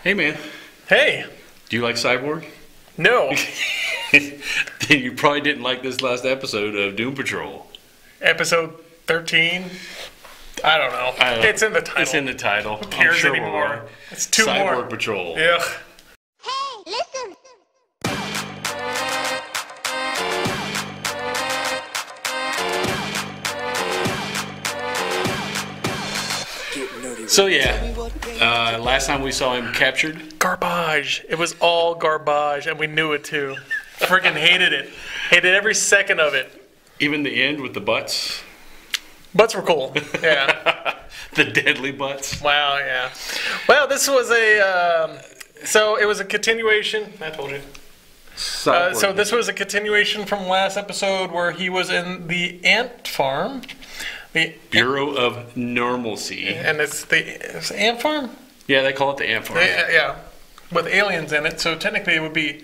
Hey, man. Hey. Do you like Cyborg? No. Then you probably didn't like this last episode of Doom Patrol. Episode 13? I don't know. It's in the title. It's in the title. Who cares anymore? It's two more. Cyborg Patrol. Ugh. Hey, listen. So yeah, last time we saw him captured. Garbage. It was all garbage, and we knew it too. Freaking hated it. Hated every second of it. Even the end with the butts. Butts were cool. Yeah. The deadly butts. Wow, yeah. Well, this was so it was a continuation. I told you. So this was a continuation from last episode where he was in the ant farm. The Bureau of Normalcy. And it's ant farm? Yeah, they call it the ant farm. Yeah. With aliens in it, so technically it would be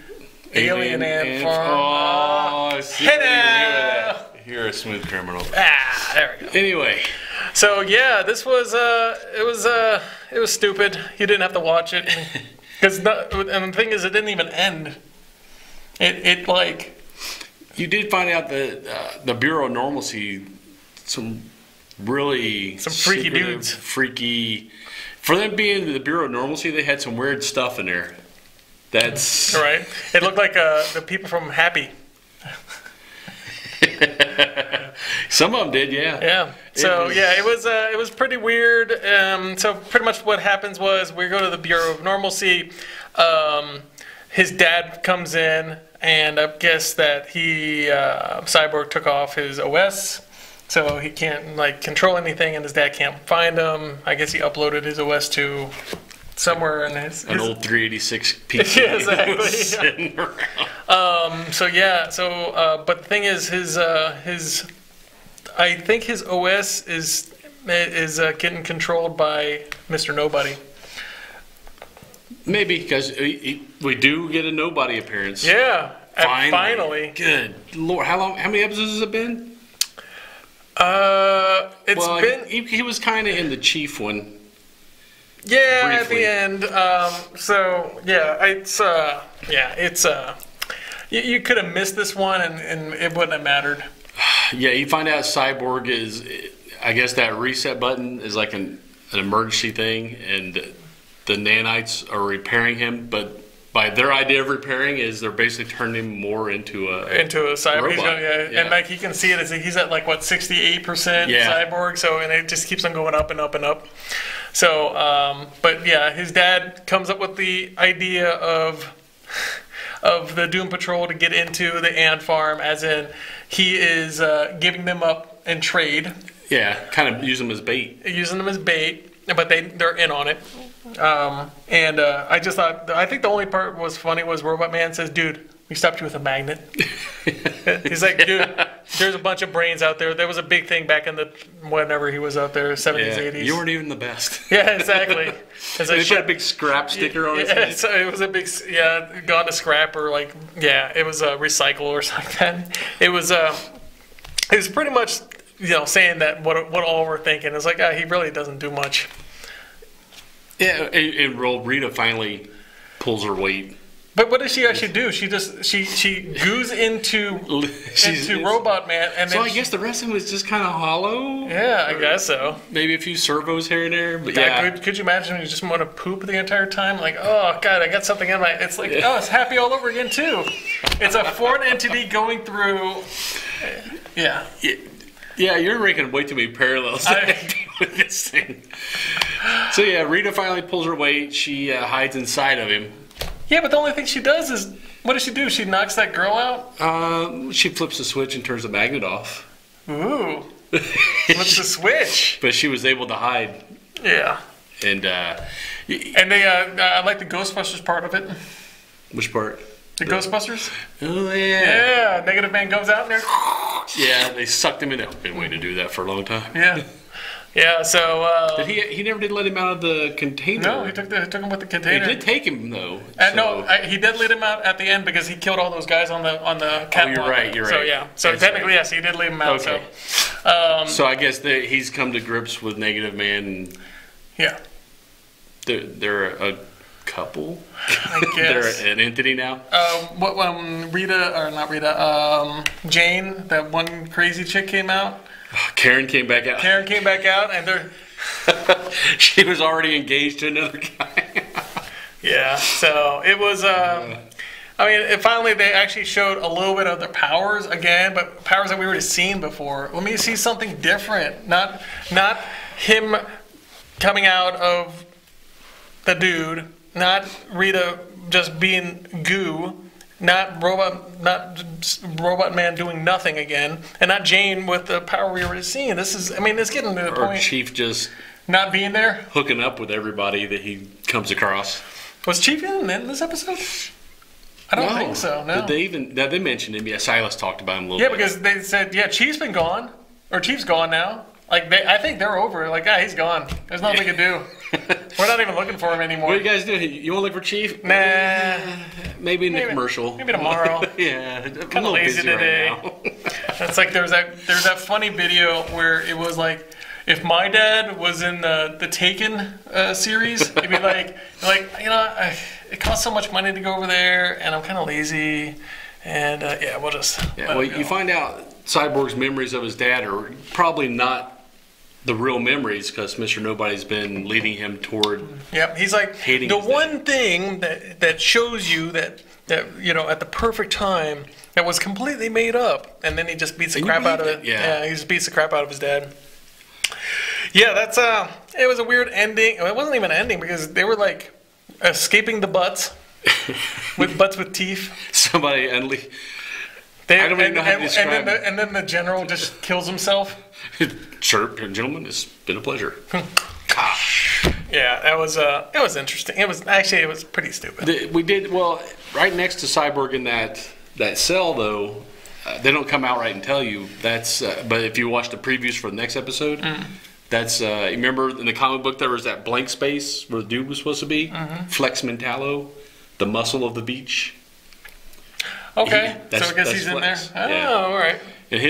Alien Ant Farm. Oh, see, you're a smooth criminal. There we go. Anyway. So yeah, this was it was stupid. You didn't have to watch it. And the thing is, it didn't even end. It like... You did find out that the Bureau of Normalcy, some freaky dudes. Freaky. For them being the Bureau of Normalcy, they had some weird stuff in there. That's... Right. It looked like the people from Happy. Some of them did, yeah. Yeah. So it was pretty weird. So pretty much what happens was we go to the Bureau of Normalcy. His dad comes in, and I guess that Cyborg took off his OS, so he can't control anything, and his dad can't find him. I guess he uploaded his OS to somewhere in his old 386 PC. Yeah, exactly. But the thing is, I think his OS is getting controlled by Mr. Nobody. Maybe, because we do get a Nobody appearance. Yeah, finally. Good Lord, how many episodes has it been? He was kind of in the Chief one. Yeah, briefly. At the end. You could have missed this one, and it wouldn't have mattered. Yeah, you find out Cyborg is, I guess that reset button is like an emergency thing, and the nanites are repairing him, but by their idea of repairing is they're basically turning him more into a cyborg. Robot. And he can see it as he's at 68% cyborg. So and it just keeps on going up and up and up. So, but yeah, his dad comes up with the idea of the Doom Patrol to get into the ant farm, as in he is giving them up in trade. Yeah, kind of use them as bait. Using them as bait, but they're in on it. I think the only part was funny was Robot Man says, "Dude, we stopped you with a magnet." He's like, "Dude, there's a bunch of brains out there. There was a big thing back in the whenever he was out there, 70s, 80s. You weren't even the best." Yeah, exactly. It's like, put a big scrap sticker on his head. So it was a big, gone to scrap or it was a recycle or something like that. It was pretty much saying that what all we're thinking is he really doesn't do much. Yeah, and Rita finally pulls her weight. But what does she actually do? She goes into Robot Man, and so I guess the rest of him is just kind of hollow. Yeah, I guess so. Maybe a few servos here and there, but Could you imagine you just want to poop the entire time? Oh god, I got something in my. It's it's Happy all over again too. It's a foreign entity going through. Yeah. Yeah, you're making way too many parallels with this thing. So yeah, Rita finally pulls her weight. She hides inside of him. Yeah, but the only thing she does is, what does she do? She knocks that girl out? She flips the switch and turns the magnet off. Ooh. What's the switch? But she was able to hide. Yeah. And I like the Ghostbusters part of it. Which part? The Ghostbusters? Oh, yeah. Yeah, Negative Man goes out in there. Yeah, they sucked him in there. Been waiting to do that for a long time. Yeah. Yeah, so... he never did let him out of the container. No, he took him with the container. He did take him, though. He did let him out at the end because he killed all those guys on the catwalk. Oh, you're right. So, yeah. So, technically, yes, he did leave him out. Okay. So I guess he's come to grips with Negative Man. Yeah. They're a couple. I guess. They're an entity now. Rita, or not Rita, Jane, that one crazy chick came out. Karen came back out. Karen came back out, and they're... She was already engaged to another guy. Yeah, so it was... finally they actually showed a little bit of their powers again, but powers that we already seen before. Let me see something different. Not him coming out of the dude, not Rita just being goo, not robot man doing nothing again, and not Jane with the power we already seen. This is, it's getting to the point. Or Chief just not being there, hooking up with everybody that he comes across. Was Chief in this episode? I don't think so. No. Did they even? They mentioned him. Yeah, Silas talked about him a little bit. Yeah, because they said, Chief's been gone, or Chief's gone now. Like I think they're over. Like, he's gone. There's nothing we can do. We're not even looking for him anymore. What are you guys doing? You want to look for Chief? Nah. Maybe in the commercial. Maybe tomorrow. Yeah. Kind of lazy today. Right It's like there's that funny video where it was like, if my dad was in the Taken series, he'd be like, it costs so much money to go over there, and I'm kind of lazy, and we'll just. Yeah. Well, you find out Cyborg's memories of his dad are probably not the real memories, because Mr. Nobody's been leading him toward. Yep, he's like hating the one thing that shows you that at the perfect time that was completely made up, and then he just beats the crap out of it. Yeah, he just beats the crap out of his dad. Yeah, that's it was a weird ending. It wasn't even an ending because they were like escaping the butts with teeth. Somebody I don't even know how to describe it. And then the general just kills himself. Sir, gentlemen, it's been a pleasure. Yeah, it was interesting. It was pretty stupid. We did well right next to Cyborg in that cell though. They don't come out right and tell you. That's but if you watch the previews for the next episode, that's you remember in the comic book there was that blank space where the dude was supposed to be. Flex Mentallo, the muscle of the beach. Okay, so I guess he's Flex. in there. Yeah. Oh, all right. And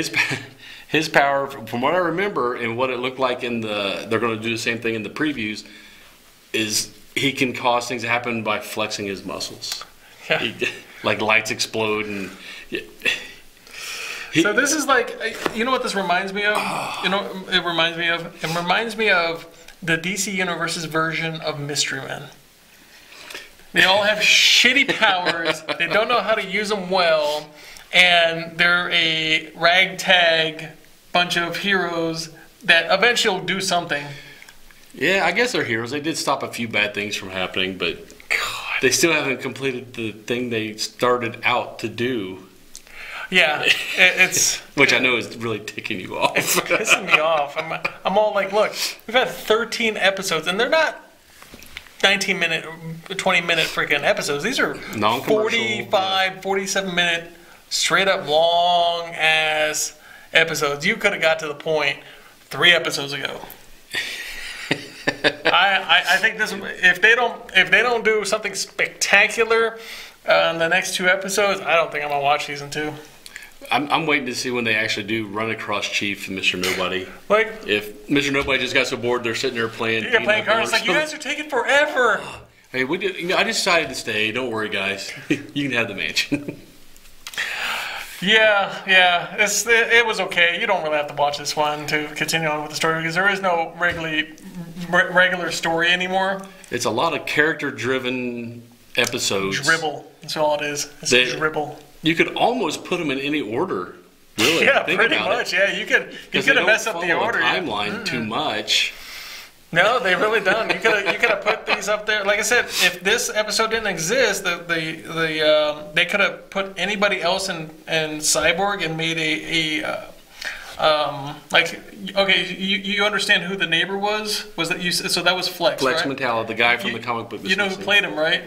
his power, from what I remember and what it looked like they're going to do the same thing in the previews, is he can cause things to happen by flexing his muscles. Yeah. Like lights explode and. So this is like, you know what this reminds me of? You know, it reminds me of the DC Universe's version of Mystery Men. They all have shitty powers. They don't know how to use them well, and they're a ragtag bunch of heroes that eventually will do something. Yeah, I guess they're heroes. They did stop a few bad things from happening, but they still haven't completed the thing they started out to do. Yeah, it's... Which I know is really ticking you off. It's pissing me off. I'm all like, look, we've had 13 episodes, and they're not 19-minute, 20-minute freaking episodes. These are 45, 47-minute, straight-up long-ass episodes. You could have got to the point 3 episodes ago. I think this, if they don't do something spectacular in the next 2 episodes, I don't think I'm gonna watch season 2. I'm waiting to see when they actually do run across Chief and Mr. Nobody. Like, if Mr. Nobody just got so bored, they're sitting there playing. Yeah, playing cards. Like, you guys are taking forever. Hey, I decided to stay. Don't worry, guys. You can have the mansion. Yeah. It was okay. You don't really have to watch this one to continue on with the story because there is no regular story anymore. It's a lot of character-driven episodes. Dribble. That's all it is. It's dribble. You could almost put them in any order. Really? Yeah, pretty much. Yeah, you could have messed up the order. Timeline too much. No, they really don't. You could have put these up there. Like I said, if this episode didn't exist, they could have put anybody else in Cyborg and made you understand who the neighbor was? Was that you? So that was Flex. Flex right? Mentallo, the guy from the comic book. You know who played him, right?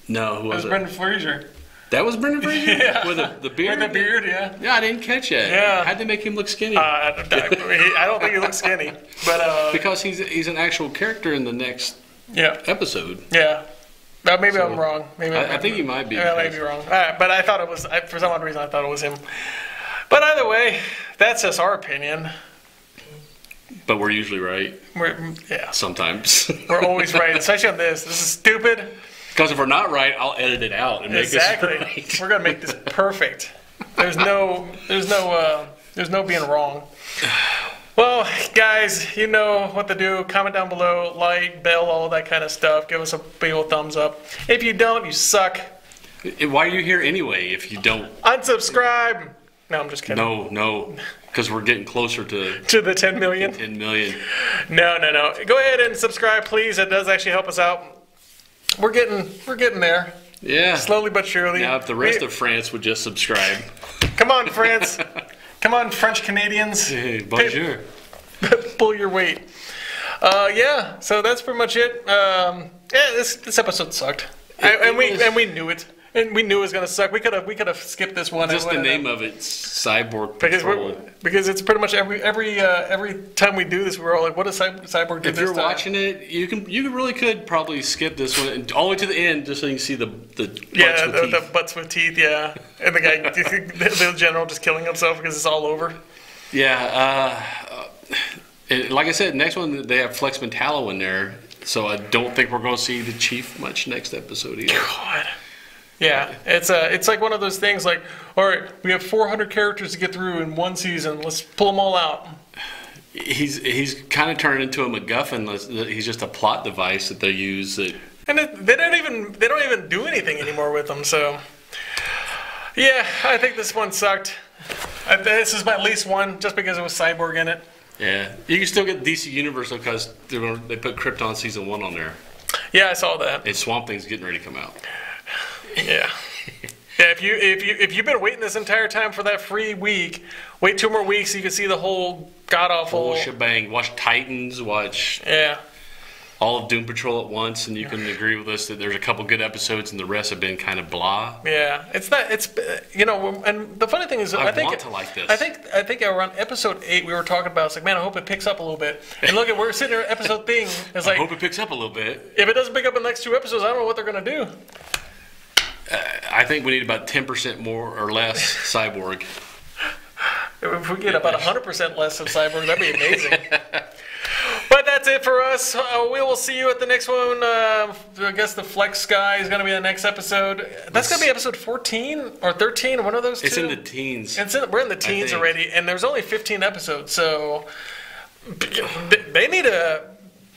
No, who was it? Brendan Fraser. That was Brendan Fraser? Yeah. With the beard? With the beard, yeah. Yeah, I didn't catch it. Yeah. How'd they make him look skinny? I don't think he looks skinny. But because he's an actual character in the next episode. Yeah. Maybe I'm wrong. I think you might be. Yeah, I may be wrong. But I thought it was, for some odd reason, I thought it was him. But either way, that's just our opinion. But we're usually right. Yeah. Sometimes. We're always right, especially on this. This is stupid. Because if we're not right, I'll edit it out and make Exactly. this right. We're gonna make this perfect. There's no being wrong. Well, guys, you know what to do. Comment down below, like, bell, all that kind of stuff. Give us a big old thumbs up. If you don't, you suck. Why are you here anyway if you don't? Unsubscribe. No, I'm just kidding. No, because we're getting closer to The 10 million. 10 million. No. Go ahead and subscribe, please. It does actually help us out. We're getting there. Yeah. Slowly but surely. Now, if the rest of France would just subscribe. Come on, France. Come on, French Canadians. Hey, bonjour. Pull your weight. Yeah, so that's pretty much it. This episode sucked. And we knew it. And we knew it was gonna suck. We could have skipped this one. Just the name of it, Cyborg Patrol. Because it's pretty much every time we do this, we're all like, "What does Cyborg do?" If you're watching it, you really could probably skip this one and all the way to the end, just so you can see the butts with teeth. Yeah, and the guy, the general, just killing himself because it's all over. Yeah, and like I said, next one they have Flex Mentallo in there, so I don't think we're going to see the Chief much next episode either. God. Yeah, it's like one of those things like, all right, we have 400 characters to get through in one season. Let's pull them all out. He's kind of turned into a MacGuffin. He's just a plot device that they use. They don't even do anything anymore with them. So, yeah, I think this one sucked. This is my least one, just because it was Cyborg in it. Yeah, you can still get DC Universe because they put Krypton Season 1 on there. Yeah, I saw that. And Swamp Thing's getting ready to come out. Yeah. Yeah, if you've been waiting this entire time for that free week, wait 2 more weeks so you can see the whole god-awful... Whole shebang. Watch Titans, watch all of Doom Patrol at once, and you can agree with us that there's a couple good episodes and the rest have been kind of blah. Yeah, it's and the funny thing is, I think around episode 8 we were talking about, it's like, man, I hope it picks up a little bit. And look, we're sitting there at episode thing, it's like... I hope it picks up a little bit. If it doesn't pick up in the next 2 episodes, I don't know what they're going to do. I think we need about 10% more or less Cyborg. If we get about 100% less of Cyborg, that'd be amazing. But that's it for us. We will see you at the next one. I guess the Flex guy is going to be the next episode. That's going to be episode 14 or 13, one of those two. It's in the teens. We're in the teens already, and there's only 15 episodes, so they need to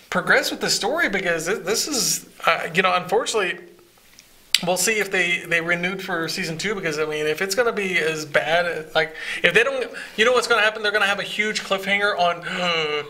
progress with the story because this is, unfortunately... We'll see if they renewed for season 2 because, I mean, if it's going to be as bad, like, if they don't, you know what's going to happen? They're going to have a huge cliffhanger on,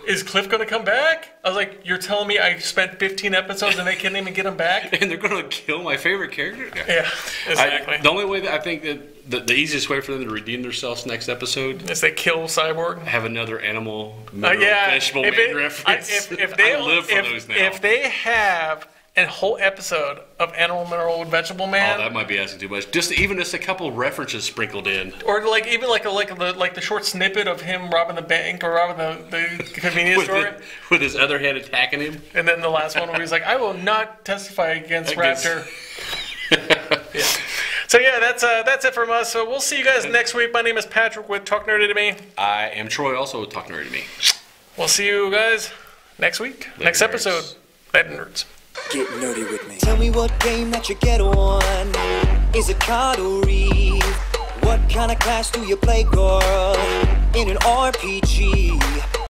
is Cliff going to come back? I was like, you're telling me I spent 15 episodes and they can't even get him back? And they're going to kill my favorite character? Yeah, exactly. The only way that I think that the easiest way for them to redeem themselves next episode is they kill Cyborg. Have another animal, vegetable main reference. I live for those now. If they have... a whole episode of Animal, Mineral, and Vegetable Man. Oh, that might be asking too much. Just a couple references sprinkled in, or like the short snippet of him robbing the bank or robbing the convenience store with his other hand attacking him, and then the last one where he's like, "I will not testify against Raptor." Yeah. So yeah, that's it from us. So we'll see you guys next week. My name is Patrick with Talk Nerdy to Me. I am Troy, also with Talk Nerdy to Me. We'll see you guys next week, next episode. Later, nerds. Get nerdy with me. Tell me what game that you get on. Is it card or read? What kind of class do you play, girl? In an RPG.